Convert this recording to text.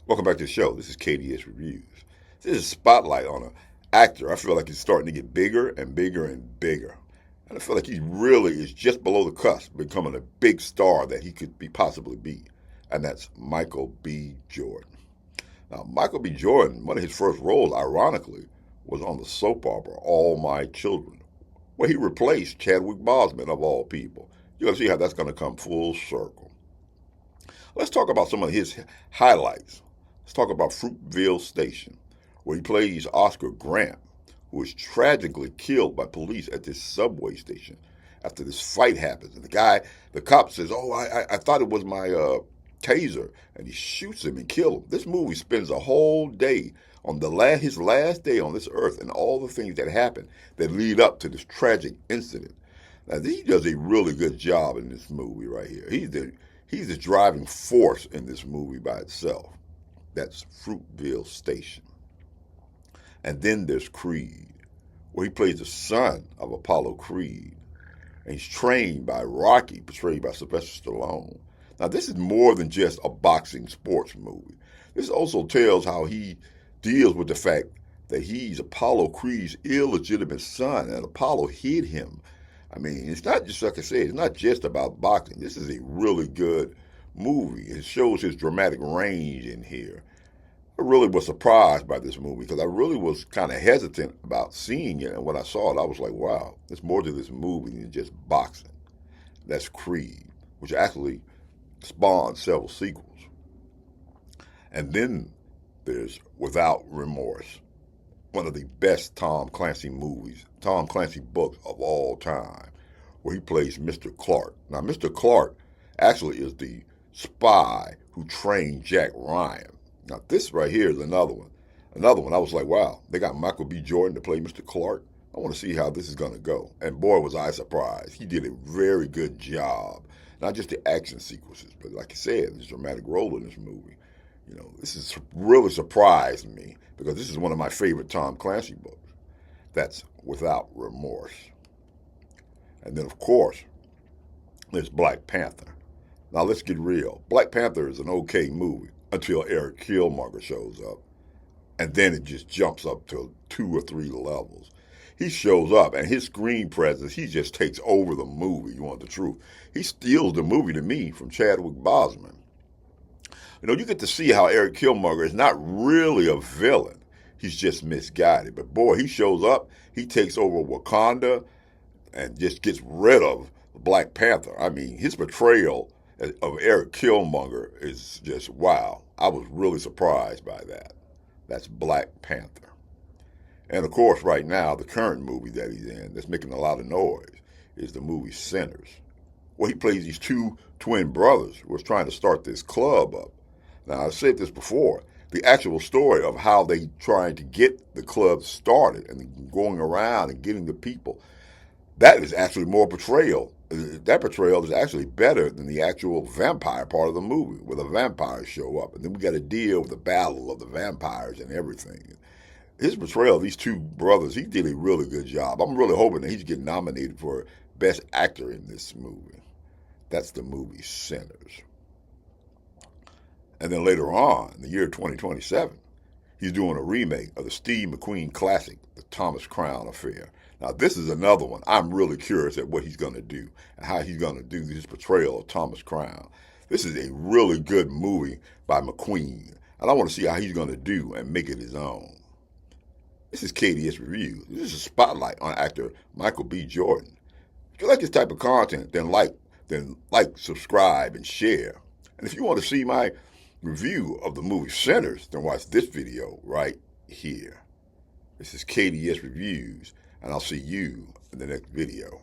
Welcome back to the show. This is KDS Reviews. This is a spotlight on an actor. I feel like he's starting to get bigger and bigger and bigger. And I feel like he really is just below the cusp of becoming a big star that he could possibly be. And that's Michael B. Jordan. Now, Michael B. Jordan, one of his first roles, ironically, was on the soap opera All My Children, where he replaced Chadwick Boseman, of all people. You're going to see how that's going to come full circle. Let's talk about some of his highlights. Let's talk about Fruitvale Station, where he plays Oscar Grant, who is tragically killed by police at this subway station after this fight happens. And the cop says, "Oh, I thought it was my taser," and he shoots him and kills him. This movie spends a whole day on his last day on this earth and all the things that happen that lead up to this tragic incident. Now, he does a really good job in this movie right here. He's the driving force in this movie by itself. That's Fruitvale Station. And then there's Creed, where he plays the son of Apollo Creed. And he's trained by Rocky, portrayed by Sylvester Stallone. Now, this is more than just a boxing sports movie. This also tells how he deals with the fact that he's Apollo Creed's illegitimate son, and Apollo hid him. I mean, it's not just, like I said, it's not just about boxing. This is a really good movie. It shows his dramatic range in here. I really was surprised by this movie because I really was kind of hesitant about seeing it. And when I saw it, I was like, wow, there's more to this movie than just boxing. That's Creed, which actually spawned several sequels. And then there's Without Remorse, one of the best Tom Clancy books of all time, where he plays Mr. Clark. Now, Mr. Clark actually is the spy who trained Jack Ryan. Now, this right here is another one. I was like, wow, they got Michael B. Jordan to play Mr. Clark. I want to see how this is going to go. And boy, was I surprised. He did a very good job. Not just the action sequences, but like I said, his dramatic role in this movie. You know, this has really surprised me because this is one of my favorite Tom Clancy books. That's Without Remorse. And then, of course, there's Black Panther. Now, let's get real. Black Panther is an okay movie until Eric Killmonger shows up. And then it just jumps up to 2 or 3 levels. He shows up, and his screen presence, he just takes over the movie, you want the truth. He steals the movie to me from Chadwick Boseman. You know, you get to see how Eric Killmonger is not really a villain. He's just misguided. But boy, he shows up, he takes over Wakanda, and just gets rid of Black Panther. I mean, his portrayal of Eric Killmonger is just wow. I was really surprised by that. That's Black Panther. And of course, right now, the current movie that he's in that's making a lot of noise is the movie Sinners, where he plays these 2 twin brothers who are trying to start this club up. Now, I've said this before, the actual story of how they trying to get the club started and going around and getting the people, that is actually more portrayal. That portrayal is actually better than the actual vampire part of the movie, where the vampires show up. And then we got to deal with the battle of the vampires and everything. His portrayal of these 2 brothers, he did a really good job. I'm really hoping that he's getting nominated for Best Actor in this movie. That's the movie Sinners. And then later on, in the year 2027, he's doing a remake of the Steve McQueen classic, The Thomas Crown Affair. Now, this is another one. I'm really curious at what he's going to do and how he's going to do his portrayal of Thomas Crown. This is a really good movie by McQueen, and I want to see how he's going to do and make it his own. This is KDS Reviews. This is a spotlight on actor Michael B. Jordan. If you like this type of content, then like, subscribe, and share. And if you want to see my review of the movie Sinners, then watch this video right here. This is KDS Reviews, and I'll see you in the next video.